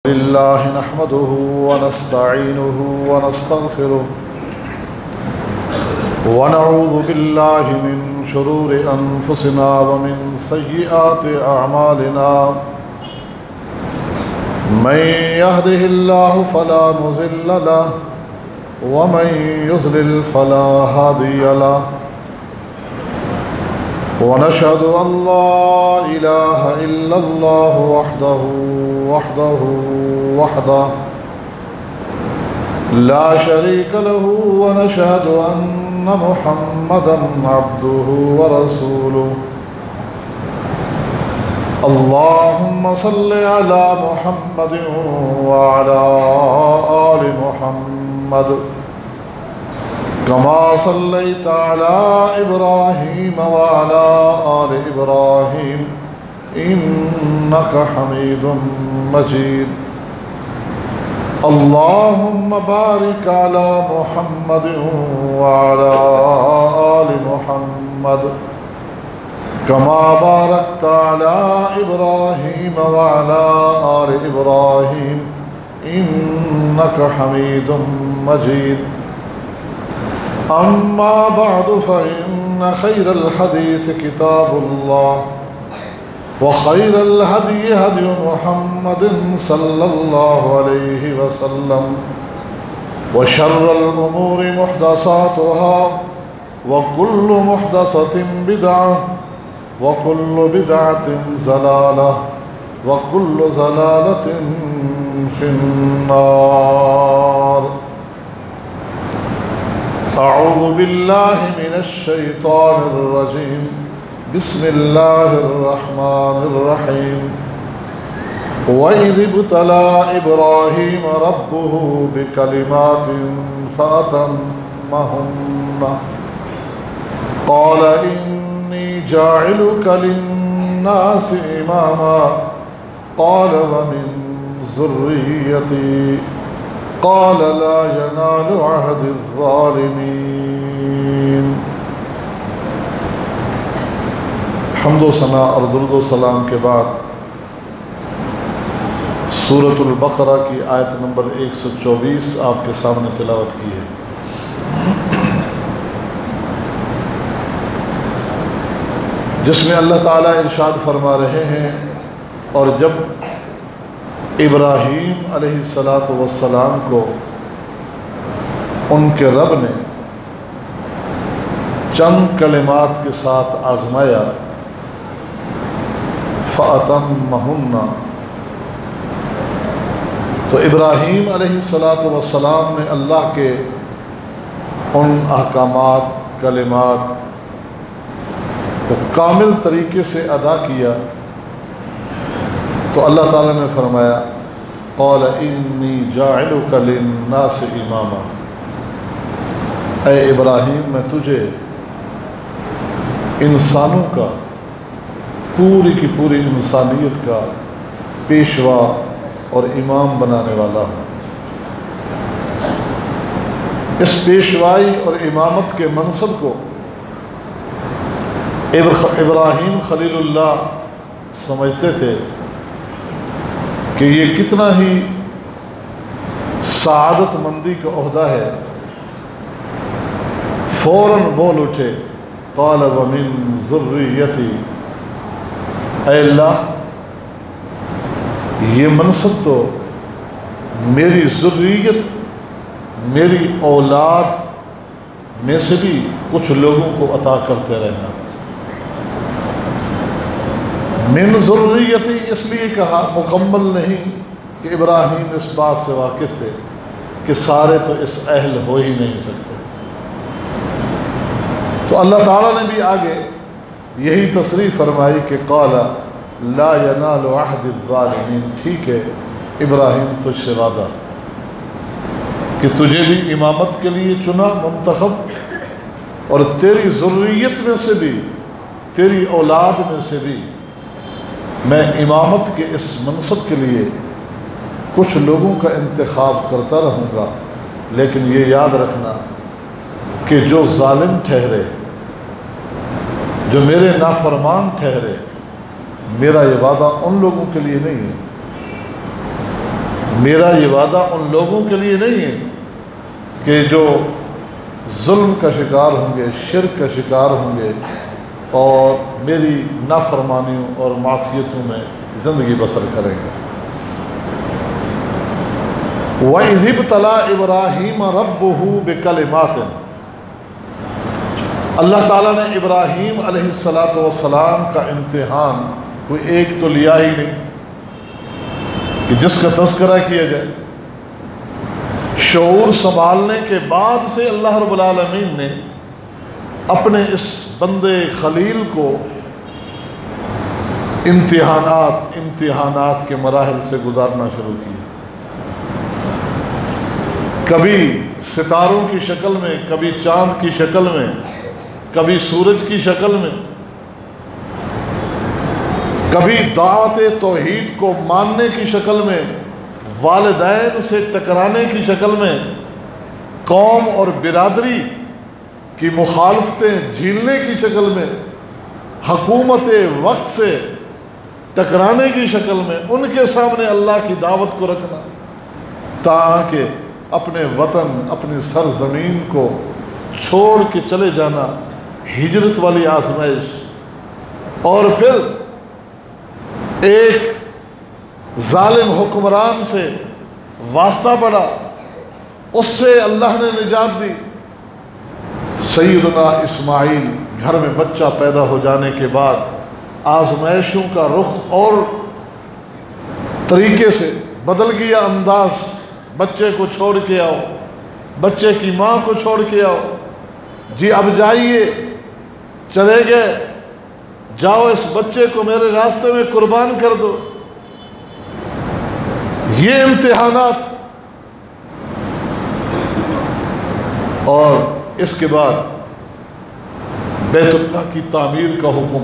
لله نحمده ونستعينه ونستغفره ونعوذ بالله من شرور أنفسنا ومن سيئات أعمالنا من يهده الله فلا مضل له ومن يضلل فلا هادي له ونشهد أن لا إله إلا الله وحده لا شريك له ونشهد أن محمدا عبده ورسوله اللهم صل على محمد وعلى آل محمد كما صليت على إبراهيم وعلى آل إبراهيم إنك حميد مجيد اللهم بارك على محمد وعلى آل محمد كما باركت على إبراهيم وعلى آل إبراهيم إنك حميد مجيد أما بعد فإن خير الحديث كتاب الله وخير الهدي هدي محمد صلى الله عليه وسلم وشر الأمور محدثاتها وكل محدثة بدعة وكل بدعة ضلالة وكل ضلالة في النار أعوذ بالله من الشيطان الرجيم بسم الله الرحمن الرحيم وإذ ابتلى إبراهيم ربه بكلمات فأتمهن قال إني جاعلك للناس إماما قال ومن ذريتي قال لا ينال عهد الظالمين حمد و ثنا اور درود و سلام کے بعد سورۃ البقرہ کی آیت نمبر 124 آپ کے سامنے تلاوت کی ہے۔ جس میں اللہ تعالیٰ ارشاد فرما رہے ہیں اور جب ابراہیم علیہ السلام کو ان کے رب نے چند کلمات کے ساتھ آزمایا فَأَتَمَّهُنَّ تو ابراہیم علیہ السلام نے اللہ کے ان احکامات کلمات کو کامل طریقے سے ادا کیا تو اللہ تعالیٰ نے فرمایا قال انی جاعلک للناس اماما، اے ابراہیم میں تجھے انسانوں کا، پوری کی پوری انسانیت کا پیشوا اور امام بنانے والا ہوں۔ اس پیشوائی اور امامت کے منصب کو ابراہیم خلیل اللہ سمجھتے تھے کہ یہ کتنا ہی سعادت مندی کا عہدہ ہے۔ فوراً بول اٹھے قال ومن ذریتی، اے اللہ یہ منصب تو میری ذریت، میری اولاد میں سے بھی کچھ لوگوں کو عطا کرتے رہنا۔ من ذریتی اس لیے کہا، مکمل نہیں کہ ابراہیم اس بات سے واقف تھے کہ سارے تو اس اہل ہو ہی نہیں سکتے۔ تو اللہ تعالیٰ نے بھی آگے یہی تصریح فرمائی کہ قال لا ینال عہد الظالمین، ٹھیک ہے ابراہیم تجھ سے وعدہ کہ تجھے بھی امامت کے لیے چنا منتخب، اور تیری ذریت میں سے بھی، تیری اولاد میں سے بھی میں امامت کے اس منصب کے لیے کچھ لوگوں کا انتخاب کرتا رہوں گا، لیکن یہ یاد رکھنا کہ جو ظالم ٹھہرے، جو میرے نافرمان ٹھہرے، میرا یہ وعدہ ان لوگوں کے لیے نہیں ہے میرا یہ وعدہ ان لوگوں کے لیے نہیں ہے کہ جو ظلم کا شکار ہوں گے، شرک کا شکار ہوں گے اور میری نافرمانیوں اور معصیتوں میں زندگی بسر کریں گے۔ وَإِذِ ابْتَلَىٰ إِبْرَاهِيمَ رَبُّهُ بِكَلِمَاتٍ، اللہ تعالیٰ نے ابراہیم علیہ السلام کا امتحان کوئی ایک تو لیا ہی نہیں کہ جس کا تذکرہ کیا جائے۔ شعور سنبھالنے کے بعد سے اللہ رب العالمین نے اپنے اس بندے خلیل کو امتحانات کے مراحل سے گزارنا شروع کیا۔ کبھی ستاروں کی شکل میں، کبھی چاند کی شکل میں، کبھی سورج کی شکل میں، کبھی دعوت توحید کو ماننے کی شکل میں، والدین سے ٹکرانے کی شکل میں، قوم اور برادری کی مخالفتیں جھیلنے کی شکل میں، حکومت وقت سے ٹکرانے کی شکل میں، ان کے سامنے اللہ کی دعوت کو رکھنا، تاکہ اپنے وطن، اپنی سرزمین کو چھوڑ کے چلے جانا، ہجرت والی آزمائش، اور پھر ایک ظالم حکمران سے واسطہ پڑا، اس سے اللہ نے نجات دی۔ سیدنا اسماعیل گھر میں بچہ پیدا ہو جانے کے بعد آزمائشوں کا رخ اور طریقے سے بدل گیا انداز۔ بچے کو چھوڑ کے آؤ، بچے کی ماں کو چھوڑ کے آؤ، جی اب جائیے، چلے گئے، جاؤ اس بچے کو میرے راستے میں قربان کر دو۔ یہ امتحانات، اور اس کے بعد بیت اللہ کی تعمیر کا حکم،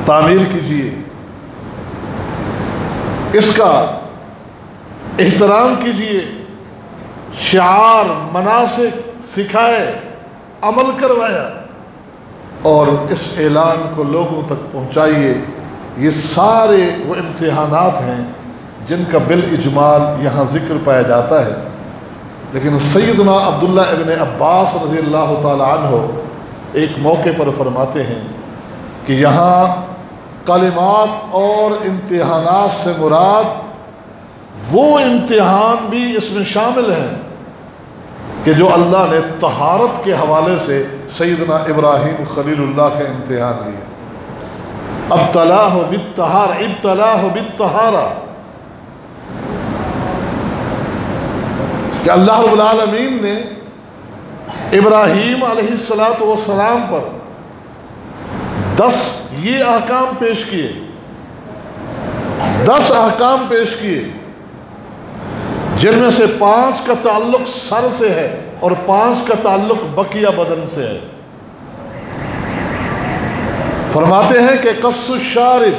تعمیر کیجیے، اس کا احترام کیجیے، شعار مناسک سکھائے، عمل کروایا، اور اس اعلان کو لوگوں تک پہنچائیے۔ یہ سارے وہ امتحانات ہیں جن کا بالاجمال یہاں ذکر پایا جاتا ہے، لیکن سیدنا عبداللہ ابن عباس رضی اللہ تعالی عنہ ایک موقع پر فرماتے ہیں کہ یہاں کلمات اور امتحانات سے مراد وہ امتحان بھی اس میں شامل ہیں کہ جو اللہ نے طہارت کے حوالے سے سیدنا ابراہیم خلیل اللہ کا امتحان لیا۔ ابتلاہ بالطہارہ، کہ اللہ رب العالمین نے ابراہیم علیہ السلام پر 10 یہ احکام پیش کیے، 10 احکام پیش کیے، جن میں سے 5 کا تعلق سر سے ہے اور 5 کا تعلق بقیہ بدن سے ہے۔ فرماتے ہیں کہ قص الشارب،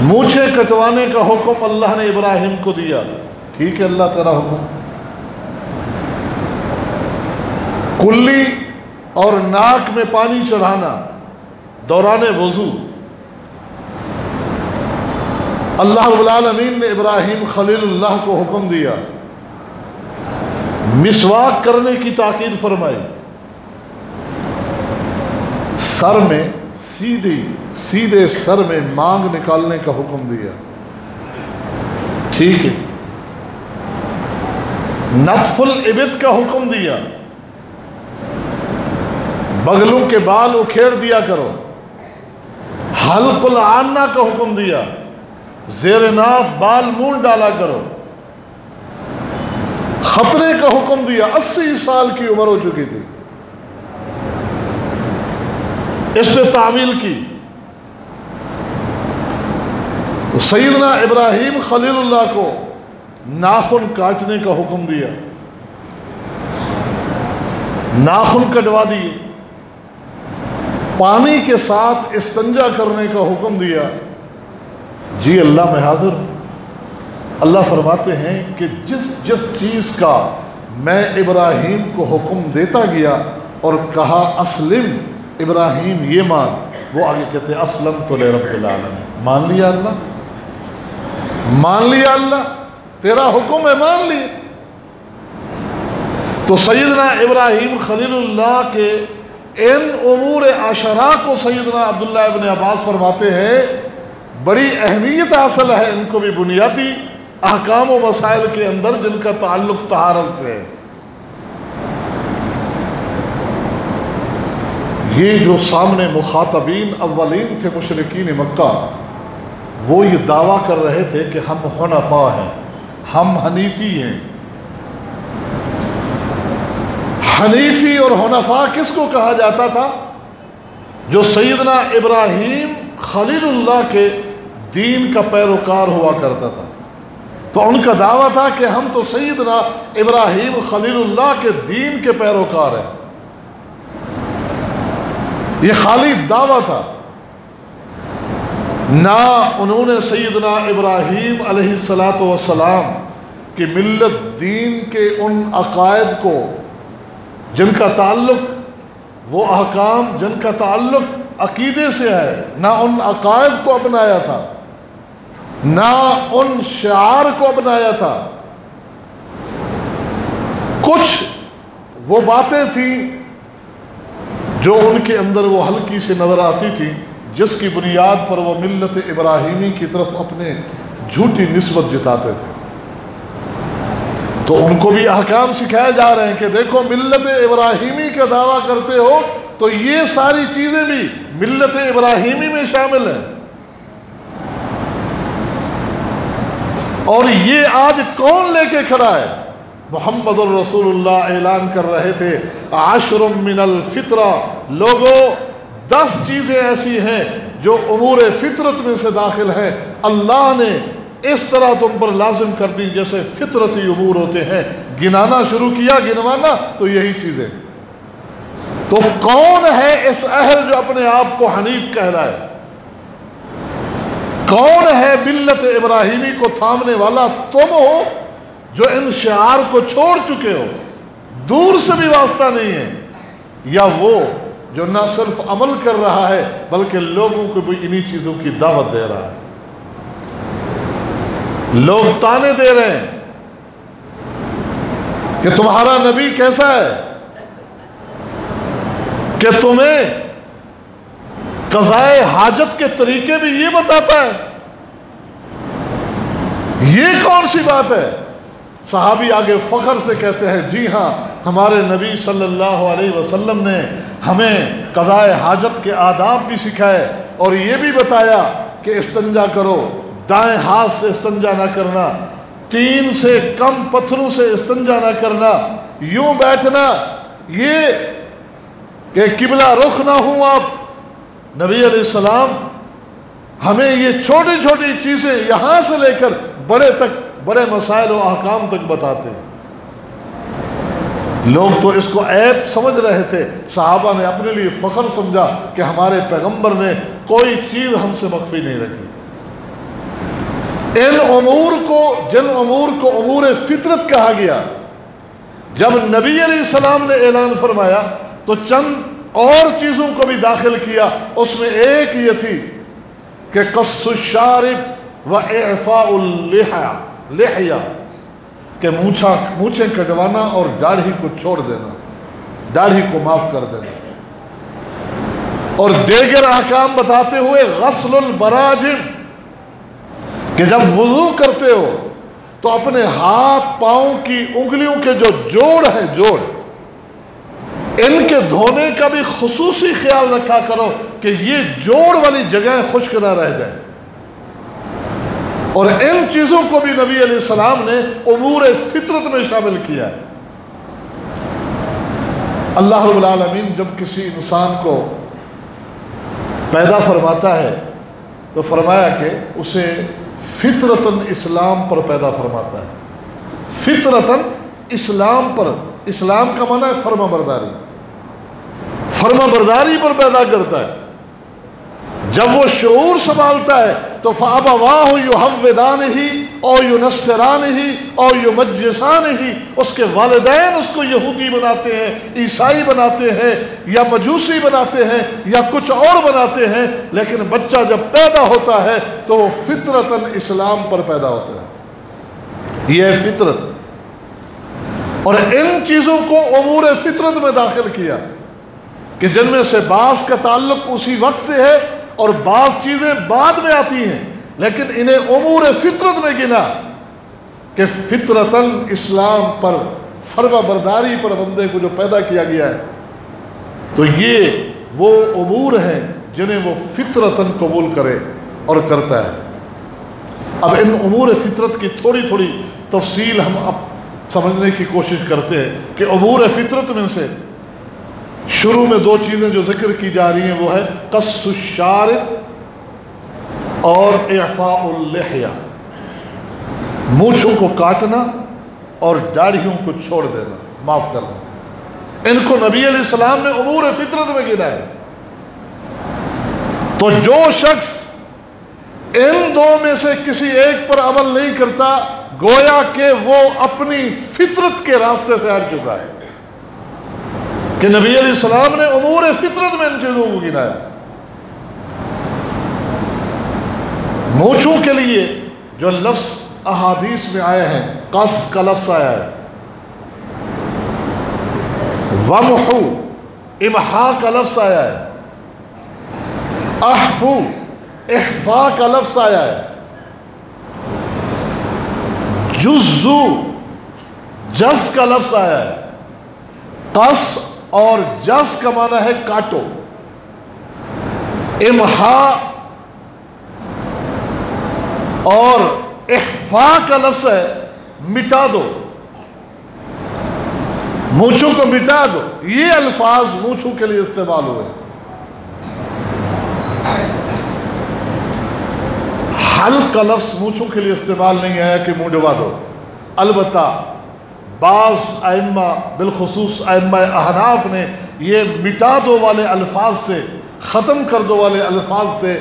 مونچھیں کٹوانے کا حکم اللہ نے ابراہیم کو دیا، ٹھیک ہے اللہ تیرا حکم۔ کلی اور ناک میں پانی چڑھانا دوران وضو، اللہ رب العالمین نے ابراہیم خلیل اللہ کو حکم دیا۔ مسواک کرنے کی تاکید فرمائی، سر میں سیدھے سر میں مانگ نکالنے کا حکم دیا، ٹھیک ہے۔ نتف الابط کا حکم دیا، بغلوں کے بال اکھیڑ دیا کرو۔ حلق العانہ کا حکم دیا، زیر ناف بال مونڈ ڈالا کرو۔ خطرے کا حکم دیا، 80 سال کی عمر ہو چکی تھی، اس پہ تعمیل کی۔ تو سیدنا ابراہیم خلیل اللہ کو ناخن کاٹنے کا حکم دیا، ناخن کٹوا دیے۔ پانی کے ساتھ استنجا کرنے کا حکم دیا، جی اللہ میں حاضر ہوں۔ اللہ فرماتے ہیں کہ جس چیز کا میں ابراہیم کو حکم دیتا گیا اور کہا اسلم ابراہیم یہ مان، وہ آگے کہتے ہیں اسلمت لرب العالمین، مان لیا اللہ۔ مان لیا اللہ تیرا حکم ہے، مان لیا۔ تو سیدنا ابراہیم خلیل اللہ کے ان امور عشرہ کو سیدنا عبداللہ ابن عباس فرماتے ہیں بڑی اہمیت حاصل ہے ان کو بھی بنیادی احکام و مسائل کے اندر جن کا تعلق طہارت سے ہے۔ یہ جو سامنے مخاطبین اولین تھے مشرکین مکہ، وہ یہ دعویٰ کر رہے تھے کہ ہم حنفاء ہیں، ہم حنیفی ہیں۔ حنیفی اور حنفاء کس کو کہا جاتا تھا؟ جو سیدنا ابراہیم خلیل اللہ کے دین کا پیروکار ہوا کرتا تھا۔ تو ان کا دعویٰ تھا کہ ہم تو سیدنا ابراہیم خلیل اللہ کے دین کے پیروکار ہیں۔ یہ خالی دعویٰ تھا، نہ انہوں نے سیدنا ابراہیم علیہ السلام کی ملت دین کے ان عقائد کو جن کا تعلق وہ احکام جن کا تعلق عقیدے سے ہے، نہ ان عقائد کو اپنایا تھا، نہ ان شعار کو اپنایا تھا۔ کچھ وہ باتیں تھیں جو ان کے اندر وہ ہلکی سے نظر آتی تھی، جس کی بنیاد پر وہ ملت ابراہیمی کی طرف اپنے جھوٹی نسبت جتاتے تھے۔ تو ان کو بھی احکام سکھائے جا رہے ہیں کہ دیکھو ملت ابراہیمی کا دعویٰ کرتے ہو تو یہ ساری چیزیں بھی ملت ابراہیمی میں شامل ہیں۔ اور یہ آج کون لے کے کھڑا ہے؟ محمد الرسول اللہ اعلان کر رہے تھے عشر من الفطرہ، لوگوں 10 چیزیں ایسی ہیں جو امور فطرت میں سے داخل ہیں، اللہ نے اس طرح تم پر لازم کر دی جیسے فطرتی امور ہوتے ہیں۔ گنانا شروع کیا، گنوانا تو یہی چیزیں۔ تو کون ہے اس اہل جو اپنے آپ کو حنیف کہلائے؟ کون ہے ملت ابراہیمی کو تھامنے والا؟ تم ہو جو ان شعار کو چھوڑ چکے ہو، دور سے بھی واسطہ نہیں ہے، یا وہ جو نہ صرف عمل کر رہا ہے بلکہ لوگوں کو بھی انہی چیزوں کی دعوت دے رہا ہے۔ لوگ تانے دے رہے ہیں کہ تمہارا نبی کیسا ہے کہ تمہیں قضائے حاجت کے طریقے بھی یہ بتاتا ہے۔ یہ کون سی بات ہے؟ صحابی آگے فخر سے کہتے ہیں جی ہاں، ہمارے نبی صلی اللہ علیہ وسلم نے ہمیں قضائے حاجت کے آداب بھی سکھائے اور یہ بھی بتایا کہ استنجا کرو، دائیں ہاتھ سے استنجا نہ کرنا، 3 سے کم پتھروں سے استنجا نہ کرنا، یوں بیٹھنا، یہ کہ قبلہ رخ نہ ہوں آپ۔ نبی علیہ السلام ہمیں یہ چھوٹی چھوٹی چیزیں یہاں سے لے کر بڑے مسائل و احکام تک بتاتے ہیں۔ لوگ تو اس کو عیب سمجھ رہے تھے، صحابہ نے اپنے لیے فخر سمجھا کہ ہمارے پیغمبر نے کوئی چیز ہم سے مخفی نہیں رکھی۔ جن امور کو امور فطرت کہا گیا، جب نبی علیہ السلام نے اعلان فرمایا تو چند اور چیزوں کو بھی داخل کیا۔ اس میں ایک یہ تھی کہ قص الشارب و اعفاء اللحیہ، کہ مونچھیں کٹوانا اور داڑھی کو چھوڑ دینا، داڑھی کو معاف کر دینا، اور دیگر احکام بتاتے ہوئے غسل البراجم، کہ جب وضو کرتے ہو تو اپنے ہاتھ پاؤں کی انگلیوں کے جو جوڑ ہیں، جوڑ ان کے دھونے کا بھی خصوصی خیال رکھا کرو کہ یہ جوڑ والی جگہیں خشک نہ رہ جائیں۔ اور ان چیزوں کو بھی نبی علیہ السلام نے امور فطرت میں شامل کیا ہے۔ اللہ رب العالمین جب کسی انسان کو پیدا فرماتا ہے تو فرمایا کہ اسے فطرتاً اسلام پر پیدا فرماتا ہے۔ فطرتاً اسلام پر، اسلام کا معنی ہے فرما برداری، فرما برداری پر پیدا کرتا ہے۔ جب وہ شعور سنبھالتا ہے تو فَأَبَوَاهُ يُحَوِّدَانِهِ اور يُنَصِّرَانِهِ اور يُمَجِّسَانِهِ، اس کے والدین اس کو یہودی بناتے ہیں، عیسائی بناتے ہیں، یا مجوسی بناتے ہیں، یا کچھ اور بناتے ہیں، لیکن بچہ جب پیدا ہوتا ہے تو وہ فطرتاً اسلام پر پیدا ہوتا ہے۔ یہ ہے فطرت۔ اور ان چیزوں کو امور فطرت میں داخل کیا کہ جن میں سے بعض کا تعلق اسی وقت سے ہے اور بعض چیزیں بعد میں آتی ہیں، لیکن انہیں امور فطرت میں گنا کہ فطرتاً اسلام پر فرما برداری پر بندے کو جو پیدا کیا گیا ہے، تو یہ وہ امور ہیں جنہیں وہ فطرتاً قبول کرے اور کرتا ہے۔ اب ان امور فطرت کی تھوڑی تھوڑی تفصیل ہم اب سمجھنے کی کوشش کرتے ہیں کہ امور فطرت میں سے شروع میں دو چیزیں جو ذکر کی جا رہی ہیں وہ ہے قص الشارب اور اعفاء اللحیہ، مونچھوں کو کاٹنا اور داڑھیوں کو چھوڑ دینا، معاف کرنا۔ ان کو نبی علیہ السلام نے امور فطرت میں گنا ہے۔ تو جو شخص ان دو میں سے کسی ایک پر عمل نہیں کرتا، گویا کہ وہ اپنی فطرت کے راستے سے ہٹ چکا ہے، کہ نبی علیہ السلام نے امور فطرت میں ان چیزوں کو گنایا۔ مونچھوں کے لیے جو لفظ احادیث میں آئے ہیں، قص کا لفظ آیا ہے، ومحو امحا کا لفظ آیا ہے، احفو احفا کا لفظ آیا ہے، جزو جز کا لفظ آیا ہے۔ قص اور جز کا معنی ہے کاٹو، امحا اور احفا کا لفظ ہے مٹا دو، مونچھوں کو مٹا دو۔ یہ الفاظ مونچھوں کے لیے استعمال ہوئے۔ حلق کا لفظ مونچھوں کے لیے استعمال نہیں آیا کہ منہ ڈبا دو۔ البتہ بعض ائمہ بالخصوص ائمہ احناف نے یہ مٹا دو والے الفاظ سے، ختم کر دو والے الفاظ سے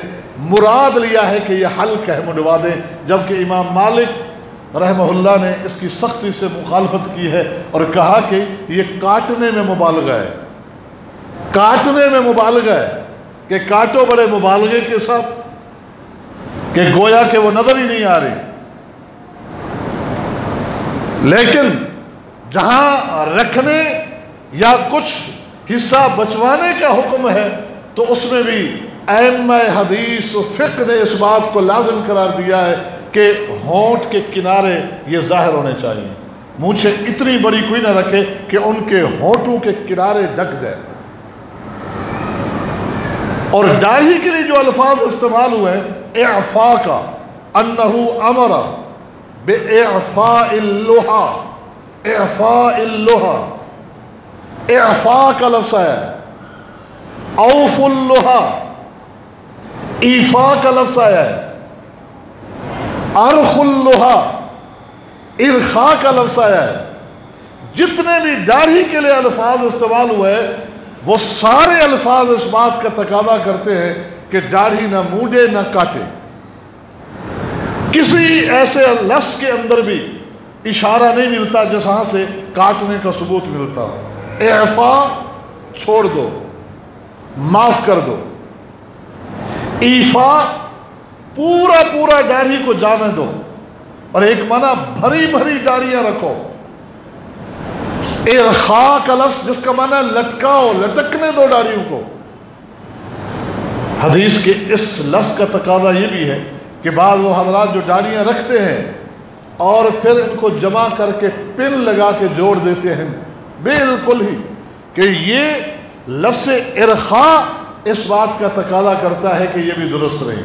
مراد لیا ہے کہ یہ حلق ہے، منہ ڈبا دیں، جبکہ امام مالک رحمہ اللہ نے اس کی سختی سے مخالفت کی ہے اور کہا کہ یہ کاٹنے میں مبالغہ ہے، کاٹنے میں مبالغہ ہے، کہ کاٹو بڑے مبالغے کے ساتھ کہ گویا کہ وہ نظر ہی نہیں آ رہی۔ لیکن جہاں رکھنے یا کچھ حصہ بچوانے کا حکم ہے تو اس میں بھی ائمہ حدیث و فقہ نے اس بات کو لازم قرار دیا ہے کہ ہونٹ کے کنارے یہ ظاہر ہونے چاہیے، مونچھیں اتنی بڑی کوئی نہ رکھے کہ ان کے ہونٹوں کے کنارے ڈھک جائے۔ اور داڑھی کے لیے جو الفاظ استعمال ہوئے ہیں، اعفا کا، انہو امر باعفاء اللحى، اعفاء اللحى، اعفاء کا لفظ ہے، اوف اللحى، ایفا کا لفظ آیا ہے، ارخ اللحى، ارخا کا لفظ آیا ہے۔ جتنے بھی داڑھی کے لیے الفاظ استعمال ہوئے وہ سارے الفاظ اس بات کا تقاضا کرتے ہیں کہ داڑھی نہ مونڈے نہ کاٹے۔ کسی ایسے لفظ کے اندر بھی اشارہ نہیں ملتا جہاں سے کاٹنے کا ثبوت ملتا ہو۔ اعفا چھوڑ دو، معاف کر دو، ایفا پورا پورا داڑھی کو جانے دو، اور ایک معنی بھری بھری داڑیاں رکھو۔ ارخا کا لفظ جس کا معنی لٹکاؤ، لٹکنے دو داڑیوں کو۔ حدیث کے اس لفظ کا تقاضا یہ بھی ہے کہ بعض وہ حضرات جو داڑیاں رکھتے ہیں اور پھر ان کو جمع کر کے پن لگا کے جوڑ دیتے ہیں، بالکل ہی کہ یہ لفظ ارخا اس بات کا تقاضا کرتا ہے کہ یہ بھی درست نہیں،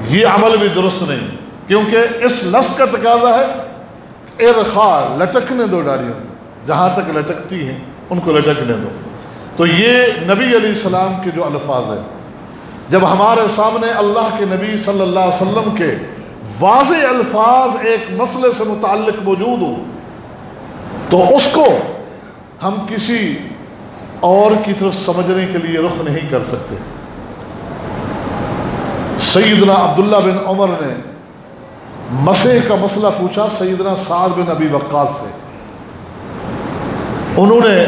یہ عمل بھی درست نہیں، کیونکہ اس لفظ کا تقاضا ہے ارخا، لٹکنے دو داڑیوں، جہاں تک لٹکتی ہیں ان کو لٹکنے دو۔ تو یہ نبی علیہ السلام کے جو الفاظ ہیں، جب ہمارے سامنے اللہ کے نبی صلی اللہ علیہ وسلم کے واضح الفاظ ایک مسئلے سے متعلق موجود ہو تو اس کو ہم کسی اور کی طرف سمجھنے کے لیے رخ نہیں کر سکتے۔ سیدنا عبداللہ بن عمر نے مسح کا مسئلہ پوچھا سیدنا سعد بن ابی وقاص سے. انہوں نے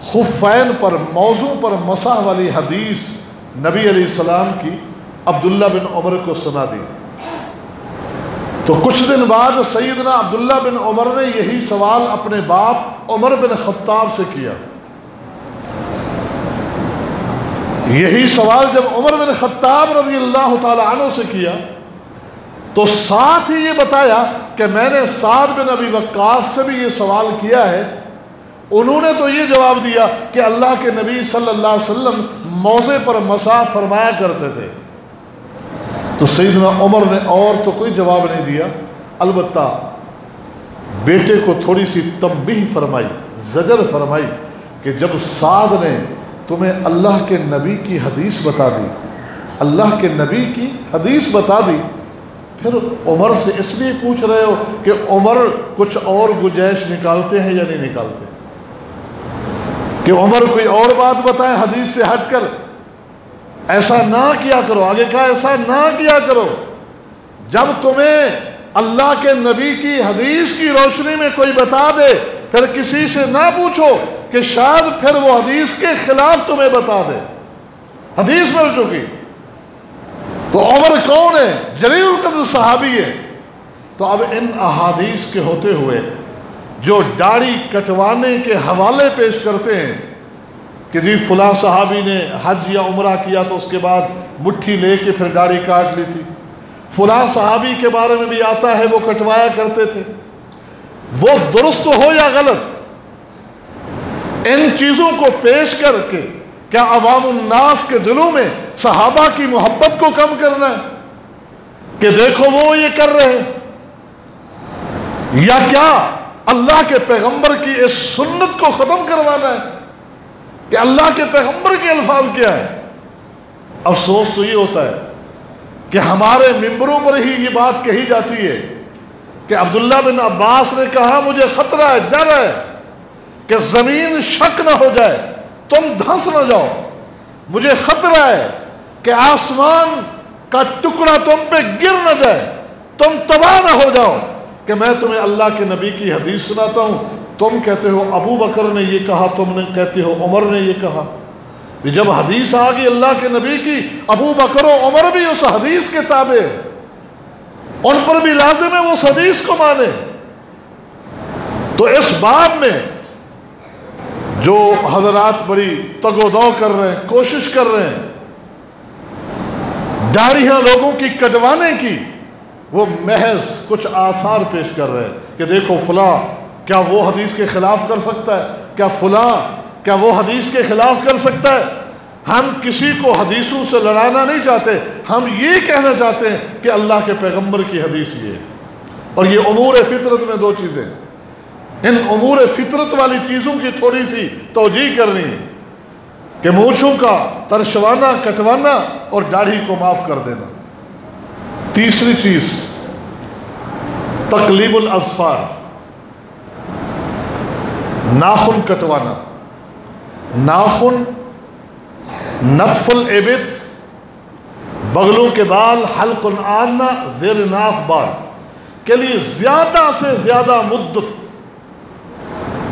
خفین پر موضوع پر مسح والی حدیث نبی علیہ السلام کی عبداللہ بن عمر کو سنا دی. تو کچھ دن بعد سیدنا عبداللہ بن عمر نے یہی سوال اپنے باپ عمر بن خطاب سے کیا. یہی سوال جب عمر بن خطاب رضی اللہ تعالی عنہ سے کیا تو ساتھ ہی یہ بتایا کہ میں نے سعد بن ابی وقاص سے بھی یہ سوال کیا ہے. انہوں نے تو یہ جواب دیا کہ اللہ کے نبی صلی اللہ علیہ وسلم موضع پر مسح فرمایا کرتے تھے. تو سیدنا عمر نے اور تو کوئی جواب نہیں دیا، البتہ بیٹے کو تھوڑی سی تنبیہ فرمائی، زجر فرمائی کہ جب سعد نے تمہیں اللہ کے نبی کی حدیث بتا دی، اللہ کے نبی کی حدیث بتا دی، پھر عمر سے اس لیے پوچھ رہے ہو کہ عمر کچھ اور گنجائش نکالتے ہیں یا نہیں نکالتے، کہ عمر کوئی اور بات بتائیں حدیث سے ہٹ کر. ایسا نہ کیا کرو، آگے کہا ایسا نہ کیا کرو. جب تمہیں اللہ کے نبی کی حدیث کی روشنی میں کوئی بتا دے پھر کسی سے نہ پوچھو کہ شاید پھر وہ حدیث کے خلاف تمہیں بتا دے. حدیث مل چکی. تو عمر کون ہے؟ جلیل القدر صحابی ہے. تو اب ان احادیث کے ہوتے ہوئے جو داڑھی کٹوانے کے حوالے پیش کرتے ہیں کہ جی فلاں صحابی نے حج یا عمرہ کیا تو اس کے بعد مٹھی لے کے پھر داڑھی کاٹ لی تھی، فلاں صحابی کے بارے میں بھی آتا ہے وہ کٹوایا کرتے تھے، وہ درست ہو یا غلط، ان چیزوں کو پیش کر کے کیا عوام الناس کے دلوں میں صحابہ کی محبت کو کم کرنا ہے کہ دیکھو وہ یہ کر رہے ہیں، یا کیا اللہ کے پیغمبر کی اس سنت کو ختم کروانا ہے کہ اللہ کے پیغمبر کے الفاظ کیا ہے؟ افسوس تو یہ ہوتا ہے کہ ہمارے ممبروں پر ہی یہ بات کہی جاتی ہے کہ عبداللہ بن عباس نے کہا مجھے خطرہ ہے، ڈر ہے کہ زمین شک نہ ہو جائے، تم دھنس نہ جاؤ، مجھے خطرہ ہے کہ آسمان کا ٹکڑا تم پہ گر نہ جائے، تم تباہ نہ ہو جاؤ کہ میں تمہیں اللہ کے نبی کی حدیث سناتا ہوں، تم کہتے ہو ابو بکر نے یہ کہا، تم نے کہتے ہو عمر نے یہ کہا. جب حدیث آ گئی اللہ کے نبی کی، ابو بکر و عمر بھی اس حدیث کے تابع ہیں، ان پر بھی لازم ہے وہ اس حدیث کو مانے. تو اس باب میں جو حضرات بڑی تگ و دو کر رہے ہیں، کوشش کر رہے ہیں داڑھیاں لوگوں کی کٹوانے کی، وہ محض کچھ آثار پیش کر رہے ہیں کہ دیکھو فلاں کیا وہ حدیث کے خلاف کر سکتا ہے، کیا فلاں کیا وہ حدیث کے خلاف کر سکتا ہے. ہم کسی کو حدیثوں سے لڑانا نہیں چاہتے، ہم یہ کہنا چاہتے ہیں کہ اللہ کے پیغمبر کی حدیث یہ ہے. اور یہ امور فطرت میں دو چیزیں، ان امور فطرت والی چیزوں کی تھوڑی سی توجیہ کرنی ہے کہ مونچھوں کا ترشوانا، کٹوانا اور داڑھی کو معاف کر دینا. تیسری چیز تقلیب الاظفار، ناخن کٹوانا. ناخن، نتف الابط، بغلوں کے بال، حلق العانہ، زیر ناف بال کے لیے زیادہ سے زیادہ مدت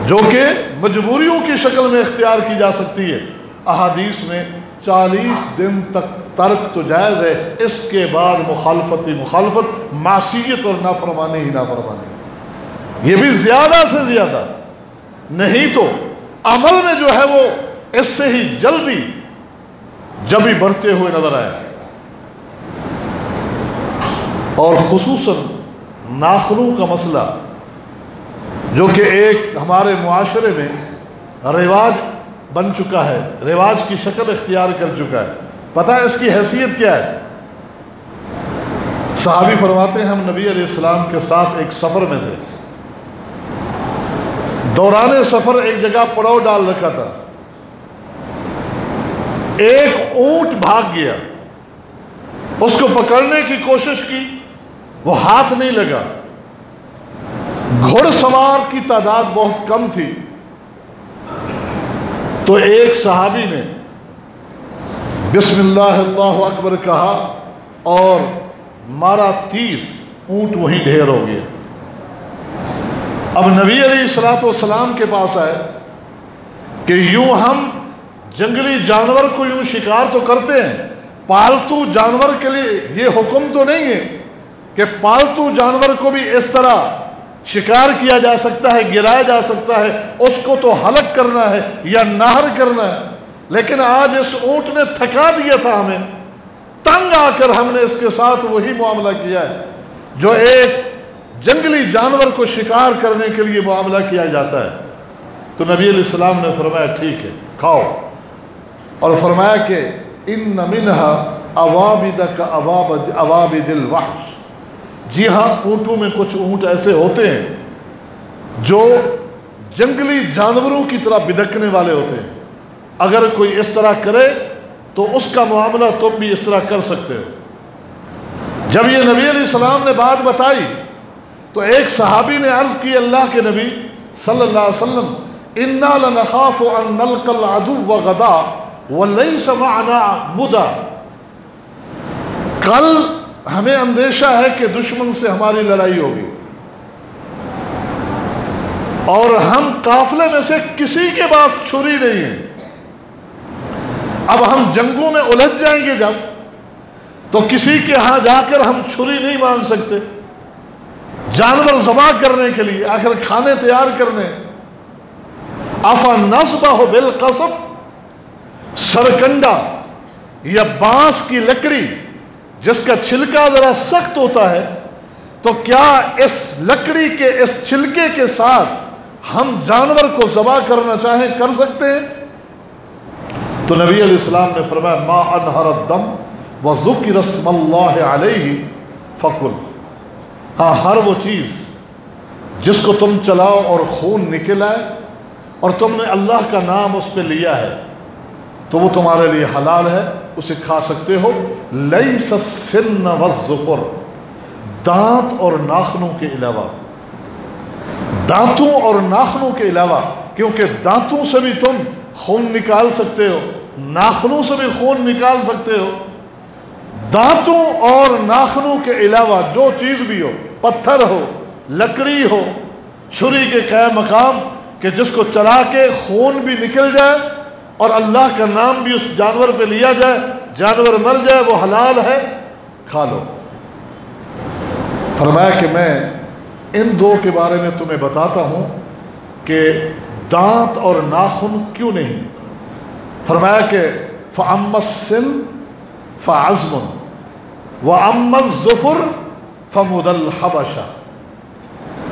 جو کہ مجبوریوں کی شکل میں اختیار کی جا سکتی ہے، احادیث میں 40 دن تک ترک تو جائز ہے، اس کے بعد مخالفت ہی مخالفت، معصیت اور نافرمانی ہی نافرمانی، یہ بھی زیادہ سے زیادہ. نہیں تو عمل میں جو ہے وہ اس سے ہی جلدی جبھی بڑھتے ہوئے نظر آئے. اور خصوصاً ناخنوں کا مسئلہ جو کہ ایک ہمارے معاشرے میں رواج بن چکا ہے، رواج کی شکل اختیار کر چکا ہے. پتہ ہے اس کی حیثیت کیا ہے؟ صحابی فرماتے ہیں ہم نبی علیہ السلام کے ساتھ ایک سفر میں تھے، دوران سفر ایک جگہ پڑاؤ ڈال رکھا تھا، ایک اونٹ بھاگ گیا، اس کو پکڑنے کی کوشش کی، وہ ہاتھ نہیں لگا. گھڑ سوار کی تعداد بہت کم تھی، تو ایک صحابی نے بسم اللہ اللہ اکبر کہا اور مارا تیر، اونٹ وہیں ڈھیر ہو گیا۔ اب نبی علیہ الصلوۃ والسلام کے پاس آئے کہ یوں ہم جنگلی جانور کو یوں شکار تو کرتے ہیں، پالتو جانور کے لیے یہ حکم تو نہیں ہے کہ پالتو جانور کو بھی اس طرح شکار کیا جا سکتا ہے، گرایا جا سکتا ہے، اس کو تو ہلاک کرنا ہے یا نہر کرنا ہے۔ لیکن آج اس اونٹ نے تھکا دیا تھا ہمیں، تنگ آ کر ہم نے اس کے ساتھ وہی معاملہ کیا ہے جو ایک جنگلی جانور کو شکار کرنے کے لیے معاملہ کیا جاتا ہے۔ تو نبی علیہ السلام نے فرمایا ٹھیک ہے کھاؤ، اور فرمایا کہ ان منہا اوابد کا اوابد الوحش، جی ہاں اونٹوں میں کچھ اونٹ ایسے ہوتے ہیں جو جنگلی جانوروں کی طرح بدکنے والے ہوتے ہیں، اگر کوئی اس طرح کرے تو اس کا معاملہ تم بھی اس طرح کر سکتے ہو۔ جب یہ نبی علیہ السلام نے بات بتائی تو ایک صحابی نے عرض کی اللہ کے نبی صلی اللہ علیہ وسلم انا لنخاف ان نلقى العدو غدا وليس معنا مدى، کل ہمیں اندیشہ ہے کہ دشمن سے ہماری لڑائی ہوگی اور ہم قافلے میں سے کسی کے پاس چھری نہیں ہے۔ اب ہم جنگوں میں الجھ جائیں گے جب، تو کسی کے ہاں جا کر ہم چھری نہیں مانگ سکتے جانور ذبح کرنے کے لیے، آخر کھانے تیار کرنے۔ افنصبح بالقصب، سرکنڈا یا بانس کی لکڑی جس کا چھلکا ذرا سخت ہوتا ہے، تو کیا اس لکڑی کے اس چھلکے کے ساتھ ہم جانور کو ذبح کرنا چاہیں کر سکتے ہیں؟ تو نبی علیہ السلام نے فرمایا ما انہر الدم وذکر اسم اللہ علیہ فکل، ہاں ہر وہ چیز جس کو تم چلاؤ اور خون نکل آئے اور تم نے اللہ کا نام اس پہ لیا ہے تو وہ تمہارے لیے حلال ہے، اسے کھا سکتے ہو۔ لیس السن والظفر، دانت اور ناخنوں کے علاوہ، دانتوں اور ناخنوں کے علاوہ، کیونکہ دانتوں سے بھی تم خون نکال سکتے ہو، ناخنوں سے بھی خون نکال سکتے ہو۔ دانتوں اور ناخنوں کے علاوہ جو چیز بھی ہو، پتھر ہو، لکڑی ہو، چھری کے قائم مقام کہ جس کو چلا کے خون بھی نکل جائے اور اللہ کا نام بھی اس جانور پہ لیا جائے، جانور مر جائے، وہ حلال ہے، کھا لو۔ فرمایا کہ میں ان دو کے بارے میں تمہیں بتاتا ہوں کہ دانت اور ناخن کیوں نہیں۔ فرمایا کہ فَأَمَّا السِّنُ فَعَزْمٌ وَأَمَّا الظُّفُرُ فَمُدَ الْحَبَشَ۔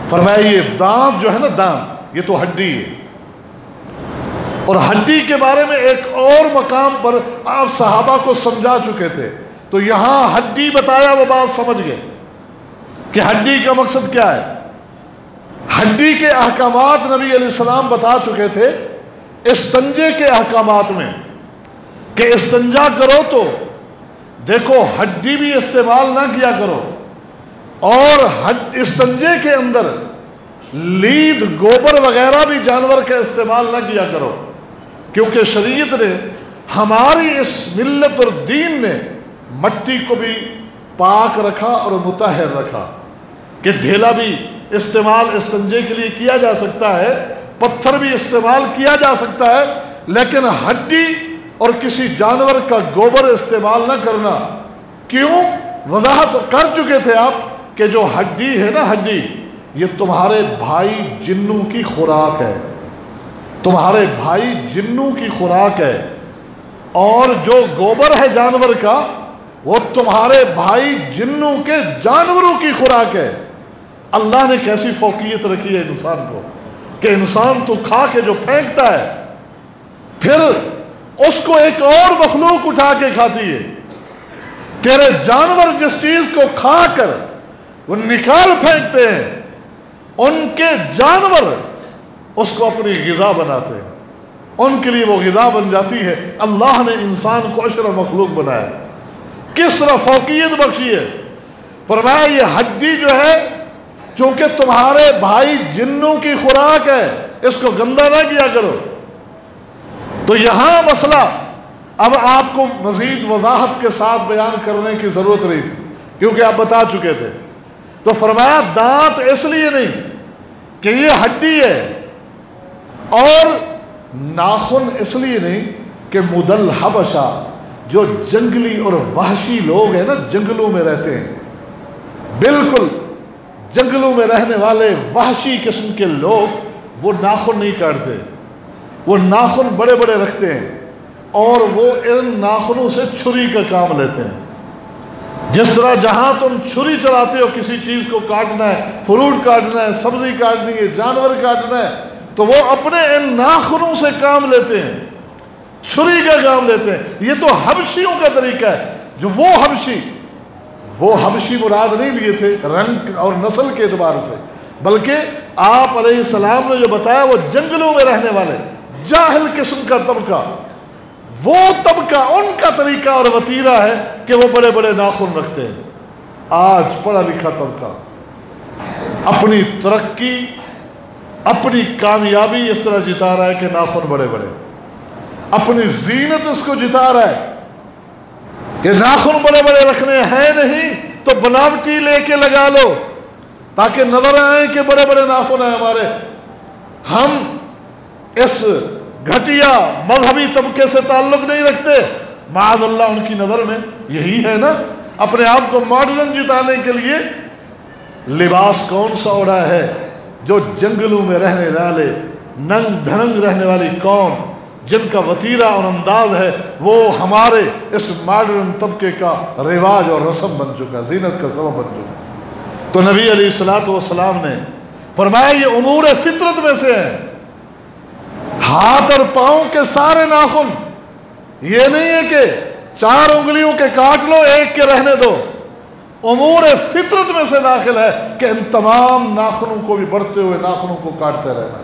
فرمایا یہ دانت جو ہے نا، دانت یہ تو ہڈی ہے، اور ہڈی کے بارے میں ایک اور مقام پر آپ صحابہ کو سمجھا چکے تھے، تو یہاں ہڈی بتایا، وہ بات سمجھ گئے کہ ہڈی کا مقصد کیا ہے۔ ہڈی کے احکامات نبی علیہ السلام بتا چکے تھے استنجے کے احکامات میں کہ استنجا کرو تو دیکھو ہڈی بھی استعمال نہ کیا کرو، اور استنجے کے اندر لید گوبر وغیرہ بھی جانور کا استعمال نہ کیا کرو، کیونکہ شریعت نے ہماری اس ملت اور دین نے مٹی کو بھی پاک رکھا اور مطہر رکھا کہ ڈھیلا بھی استعمال استنجے کے لیے کیا جا سکتا ہے، پتھر بھی استعمال کیا جا سکتا ہے، لیکن ہڈی اور کسی جانور کا گوبر استعمال نہ کرنا۔ کیوں؟ وضاحت کر چکے تھے آپ کہ جو ہڈی ہے نا، ہڈی یہ تمہارے بھائی جنوں کی خوراک ہے، تمہارے بھائی جنوں کی خوراک ہے، اور جو گوبر ہے جانور کا وہ تمہارے بھائی جنوں کے جانوروں کی خوراک ہے۔ اللہ نے کیسی فوقیت رکھی ہے انسان کو کہ انسان تو کھا کے جو پھینکتا ہے پھر اس کو ایک اور مخلوق اٹھا کے کھاتی ہے۔ تیرے جانور جس چیز کو کھا کر وہ نکال پھینکتے ہیں، ان کے جانور اس کو اپنی غذا بناتے ہیں، ان کے لیے وہ غذا بن جاتی ہے۔ اللہ نے انسان کو اشرف مخلوق بنایا، کس طرح فوقیت بخشی ہے۔ فرمایا یہ ہڈی جو ہے چونکہ تمہارے بھائی جنوں کی خوراک ہے، اس کو گندا نہ کیا کرو۔ تو یہاں مسئلہ اب آپ کو مزید وضاحت کے ساتھ بیان کرنے کی ضرورت نہیں تھی کیونکہ آپ بتا چکے تھے. تو فرمایا دانت اس لیے نہیں کہ یہ ہڈی ہے، اور ناخن اس لیے نہیں کہ مدل حبشہ جو جنگلی اور وحشی لوگ ہیں نا، جنگلوں میں رہتے ہیں، بالکل جنگلوں میں رہنے والے وحشی قسم کے لوگ وہ ناخن نہیں کاٹتے، وہ ناخن بڑے بڑے رکھتے ہیں اور وہ ان ناخنوں سے چھری کا کام لیتے ہیں. جس طرح جہاں تم چھری چلاتے ہو کسی چیز کو کاٹنا ہے، فروٹ کاٹنا ہے، سبزی کاٹنی ہے، جانور کاٹنا ہے، تو وہ اپنے ان ناخنوں سے کام لیتے ہیں، چھری کا کام لیتے ہیں. یہ تو حبشیوں کا طریقہ ہے. جو وہ حبشی مراد نہیں لیے تھے رنگ اور نسل کے اعتبار سے، بلکہ آپ علیہ السلام نے جو بتایا وہ جنگلوں میں رہنے والے جاہل قسم کا طبقہ، وہ طبقہ ان کا طریقہ اور وتیرہ ہے کہ وہ بڑے بڑے ناخن رکھتے ہیں. آج پڑھا لکھا طبقہ اپنی ترقی، اپنی کامیابی اس طرح جتا رہا ہے کہ ناخن بڑے بڑے، اپنی زینت اس کو جتا رہا ہے کہ ناخن بڑے بڑے رکھنے ہیں نہیں تو بناوٹی لے کے لگا لو تاکہ نظر آئے کہ بڑے بڑے ناخن ہیں ہمارے. ہم اس گھٹیا مذہبی طبقے سے تعلق نہیں رکھتے، معاذ اللہ ان کی نظر میں یہی ہے نا. اپنے آپ کو ماڈرن جتانے کے لیے لباس کون سا اوڑا ہے؟ جو جنگلوں میں رہنے والے ننگ دھڑنگ رہنے والی قوم جن کا وتیرہ اور انداز ہے وہ ہمارے اس ماڈرن طبقے کا رواج اور رسم بن چکا، زینت کا سبب بن چکا. تو نبی علیہ الصلوۃ والسلام نے فرمایا یہ امور فطرت میں سے ہیں. ہاتھ اور پاؤں کے سارے ناخن، یہ نہیں ہے کہ 4 انگلیوں کے کاٹ لو 1 کے رہنے دو. امور فطرت میں سے داخل ہے کہ ان تمام ناخنوں کو بھی بڑھتے ہوئے ناخنوں کو کاٹتے رہنا.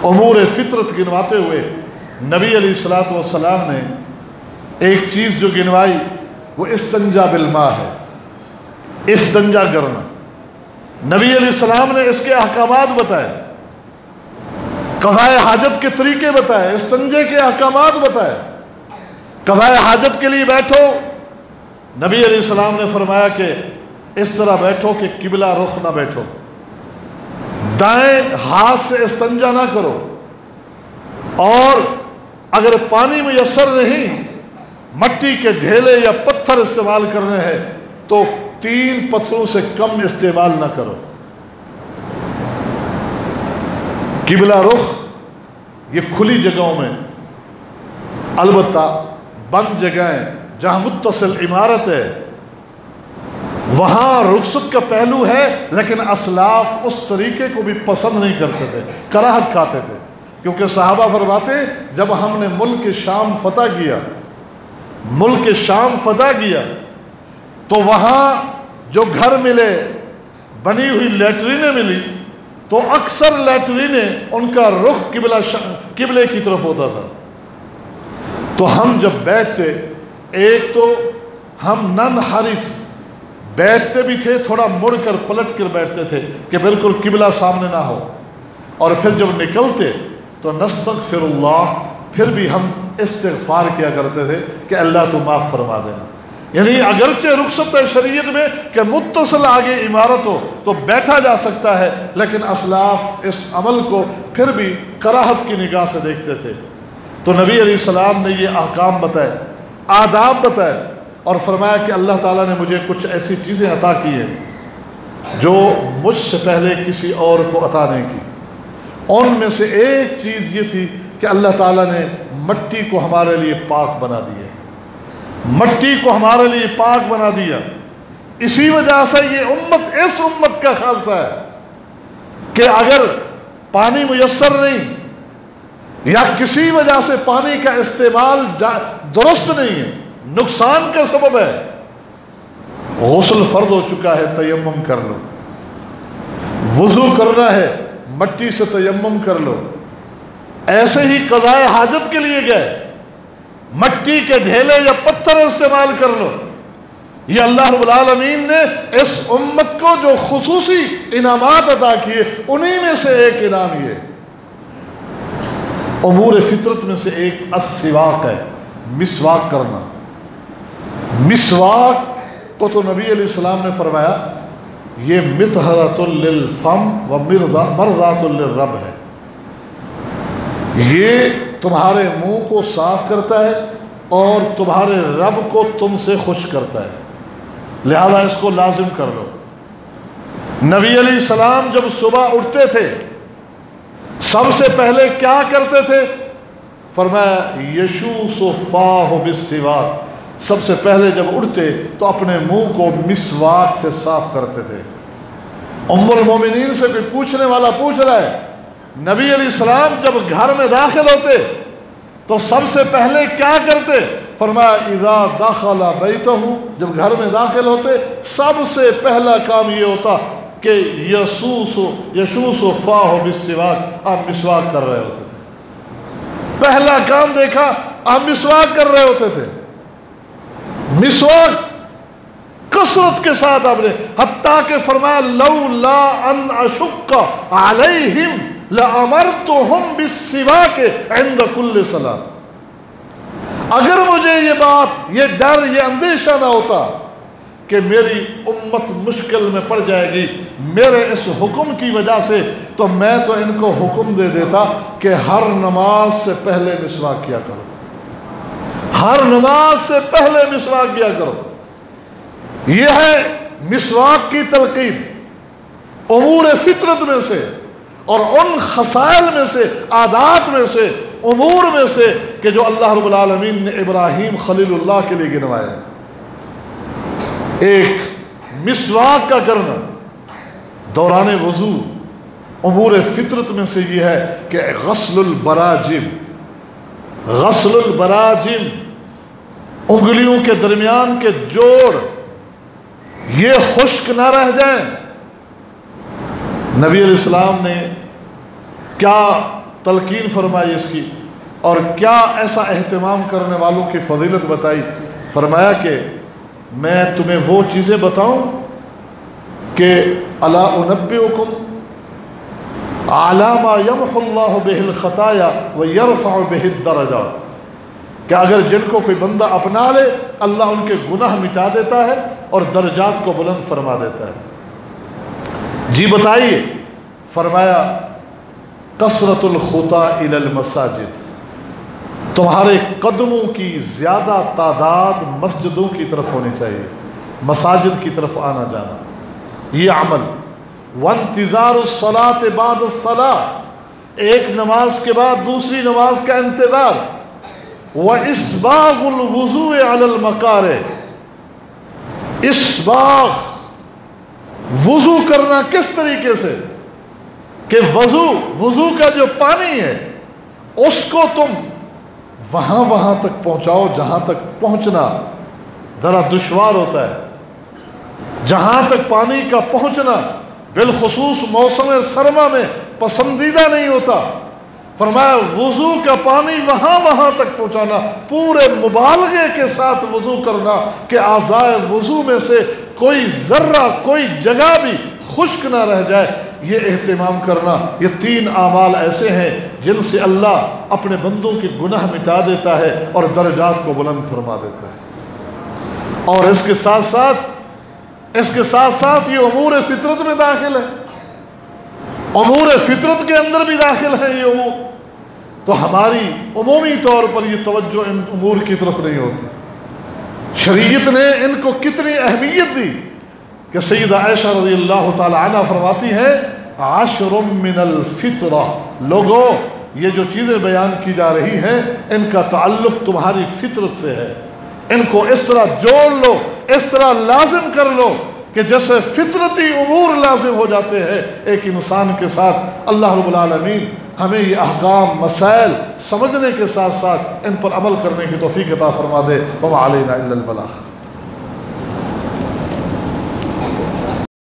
امور فطرت گنواتے ہوئے نبی علیہ الصلوۃ والسلام نے ایک چیز جو گنوائی وہ استنجا بالماء ہے، استنجا کرنا. نبی علیہ السلام نے اس کے احکامات بتائے، قضاء حاجت کے طریقے بتائے، استنجے کے احکامات بتائے. قضاء حاجت کے لیے بیٹھو، نبی علیہ السلام نے فرمایا کہ اس طرح بیٹھو کہ قبلہ رخ نہ بیٹھو، دائیں ہاتھ سے استنجا نہ کرو، اور اگر پانی میسر نہیں مٹی کے ڈھیلے یا پتھر استعمال کرنے ہیں تو 3 پتھروں سے کم استعمال نہ کرو. قبلہ رخ یہ کھلی جگہوں میں، البتہ بند جگہیں جہاں متصل عمارت ہے وہاں رخصت کا پہلو ہے، لیکن اسلاف اس طریقے کو بھی پسند نہیں کرتے تھے، کراہت کھاتے تھے. کیونکہ صحابہ فرماتے جب ہم نے ملک شام فتح کیا تو وہاں جو گھر ملے، بنی ہوئی لیٹرینیں ملی، تو اکثر لیٹرینیں ان کا رخ قبلے کی طرف ہوتا تھا. تو ہم جب بیٹھتے، ایک تو ہم ننحرف بیٹھتے بھی تھے، تھوڑا مڑ کر پلٹ کر بیٹھتے تھے کہ بالکل قبلہ سامنے نہ ہو، اور پھر جب نکلتے تو نستغفر اللہ، پھر بھی ہم استغفار کیا کرتے تھے کہ اللہ تو معاف فرما دینا. یعنی اگرچہ رخصت ہے شریعت میں کہ متصل آگے عمارت ہو تو بیٹھا جا سکتا ہے، لیکن اسلاف اس عمل کو پھر بھی کراہت کی نگاہ سے دیکھتے تھے. تو نبی علیہ السلام نے یہ احکام بتائے، آداب بتائے، اور فرمایا کہ اللہ تعالیٰ نے مجھے کچھ ایسی چیزیں عطا کی ہیں جو مجھ سے پہلے کسی اور کو عطا نہیں کی. ان میں سے ایک چیز یہ تھی کہ اللہ تعالیٰ نے مٹی کو ہمارے لیے پاک بنا دیا، مٹی کو ہمارے لیے پاک بنا دیا. اسی وجہ سے یہ امت اس امت کا خاصہ ہے کہ اگر پانی میسر نہیں یا کسی وجہ سے پانی کا استعمال درست نہیں ہے، نقصان کا سبب ہے، غسل فرض ہو چکا ہے، تیمم کر لو. وضو کرنا ہے، مٹی سے تیمم کر لو. ایسے ہی قضاء حاجت کے لیے گئے، مٹی کے ڈھیلے یا پتھر استعمال کر لو. یہ اللہ رب العالمین نے اس امت کو جو خصوصی انعامات عطا کیے انہی میں سے ایک انعام یہ امور فطرت میں سے ایک السواک ہے، مسواک کرنا. مسواک کو تو نبی علیہ السلام نے فرمایا یہ مطہرۃ للفم و مرضات للرب ہے. یہ تمہارے منہ کو صاف کرتا ہے اور تمہارے رب کو تم سے خوش کرتا ہے، لہذا اس کو لازم کر لو. نبی علیہ السلام جب صبح اٹھتے تھے سب سے پہلے کیا کرتے تھے؟ فرمایا یشوس فاہ بالسواک. سب سے پہلے جب اٹھتے تو اپنے منہ کو مسواک سے صاف کرتے تھے. ام المومنین سے کوئی پوچھنے والا پوچھ رہا ہے نبی علیہ السلام جب گھر میں داخل ہوتے تو سب سے پہلے کیا کرتے؟ فرمایا اذا دخل بیتہ، جب گھر میں داخل ہوتے سب سے پہلا کام یہ ہوتا کہ یشوس فاہ بالسواک، آپ مسواک کر رہے ہوتے تھے. پہلا کام دیکھا آپ مسواک کر رہے ہوتے تھے. مسواک کثرت کے ساتھ آپ نے، حتیٰ کہ فرمایا لولا ان اشق علیہم لامرتہم بالسواک عند کل صلاۃ. اگر مجھے یہ بات، یہ ڈر، یہ اندیشہ نہ ہوتا کہ میری امت مشکل میں پڑ جائے گی میرے اس حکم کی وجہ سے، تو میں تو ان کو حکم دے دیتا کہ ہر نماز سے پہلے مسواک کیا کرو. ہر نماز سے پہلے مسواک کیا کرو. یہ ہے مسواک کی تلقین. امور فطرت میں سے اور ان خصائل میں سے، عادات میں سے، امور میں سے کہ جو اللہ رب العالمین نے ابراہیم خلیل اللہ کے لیے گنوایا ہے. ایک مسواک کا کرنا دوران وضو امور فطرت میں سے یہ ہے کہ غسل البراجم، غسل البراجم، انگلیوں کے درمیان کے جوڑ یہ خشک نہ رہ جائیں. نبی علیہ السلام نے کیا تلقین فرمائی اس کی اور کیا ایسا اہتمام کرنے والوں کی فضیلت بتائی. فرمایا کہ میں تمہیں وہ چیزیں بتاؤں کہ الا انبئکم علی ما یمحو اللہ بہ الخطایا ویرفع بہ الدرجات، کہ اگر جن کو کوئی بندہ اپنا لے اللہ ان کے گناہ مٹا دیتا ہے اور درجات کو بلند فرما دیتا ہے. جی بتائیے. فرمایا کثرت الخطا الی المساجد، تمہارے قدموں کی زیادہ تعداد مسجدوں کی طرف ہونی چاہیے، مساجد کی طرف آنا جانا. یہ عمل. وانتظار الصلاۃ بعد الصلاۃ، ایک نماز کے بعد دوسری نماز کا انتظار. واسباغ الوضوء علی المکارہ، اسباغ وضو کرنا کس طریقے سے کہ وضو کا جو پانی ہے اس کو تم وہاں تک پہنچاؤ جہاں تک پہنچنا ذرا دشوار ہوتا ہے. جہاں تک پانی کا پہنچنا بالخصوص موسم سرما میں پسندیدہ نہیں ہوتا. فرمایا وضو کا پانی وہاں تک پہنچانا، پورے مبالغے کے ساتھ وضو کرنا کہ اعضائے وضو میں سے کوئی ذرہ، کوئی جگہ بھی خشک نہ رہ جائے. یہ اہتمام کرنا، یہ 3 اعمال ایسے ہیں جن سے اللہ اپنے بندوں کے گناہ مٹا دیتا ہے اور درجات کو بلند فرما دیتا ہے. اور اس کے ساتھ ساتھ یہ امور فطرت میں داخل ہے. امور فطرت کے اندر بھی داخل ہے یہ امور. تو ہماری عمومی طور پر یہ توجہ ان امور کی طرف نہیں ہوتی. شریعت نے ان کو کتنی اہمیت دی کہ سیدہ عائشہ رضی اللہ تعالی عنہ فرماتی ہے 10 من الفطرہ، لوگوں یہ جو چیزیں بیان کی جا رہی ہیں ان کا تعلق تمہاری فطرت سے ہے. ان کو اس طرح جوڑ لو، اس طرح لازم کر لو کہ جیسے فطرتی امور لازم ہو جاتے ہیں ایک انسان کے ساتھ. اللہ رب العالمین ہمیں یہ احکام مسائل سمجھنے کے ساتھ ساتھ ان پر عمل کرنے کی توفیق عطا فرما دے. وما علینا الا البلاغ.